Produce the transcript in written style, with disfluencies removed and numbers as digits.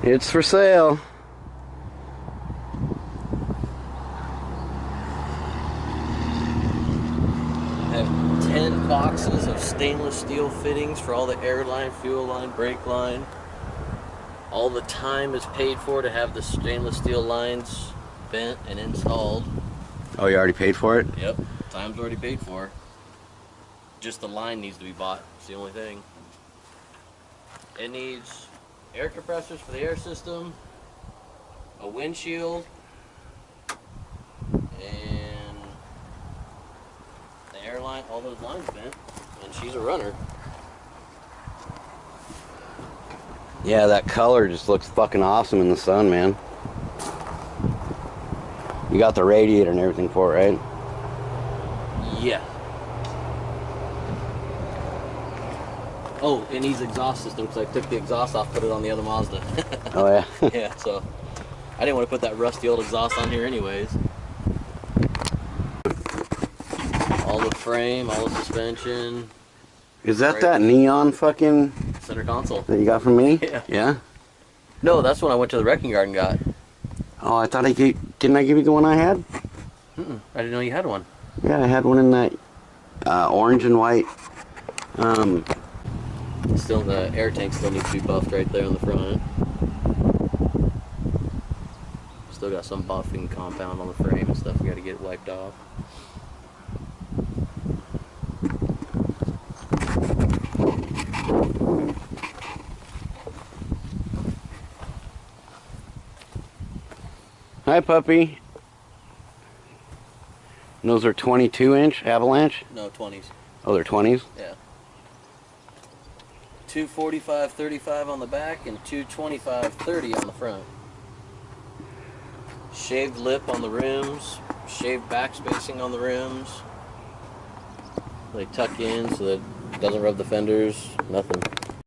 It's for sale. I have 10 boxes of stainless steel fittings for all the air line, fuel line, brake line. All the time is paid for to have the stainless steel lines bent and installed. Oh, you already paid for it? Yep, time's already paid for. Just the line needs to be bought. It's the only thing. It needs air compressors for the air system, a windshield, and the airline, all those lines bent, and she's a runner. Yeah, that color just looks fucking awesome in the sun, man. You got the radiator and everything for it, right? Yeah. Oh, it needs exhaust system because I took the exhaust off, put it on the other Mazda. Oh, yeah? Yeah, so I didn't want to put that rusty old exhaust on here anyways. All the frame, all the suspension. Is that neon fucking Center console that you got from me? Yeah. Yeah? No, that's when I went to the wrecking yard and got. Oh, I thought didn't I give you the one I had? I didn't know you had one. Yeah, I had one in that orange and white. Still, the air tank still needs to be buffed right there on the front. Still got some buffing compound on the frame and stuff. We got to get it wiped off. Hi, puppy. And those are 22-inch Avalanche? No, 20s. Oh, they're 20s? Yeah. 245/35 on the back and 225/30 on the front. Shaved lip on the rims, shaved back spacing on the rims. They tuck in so that it doesn't rub the fenders, nothing.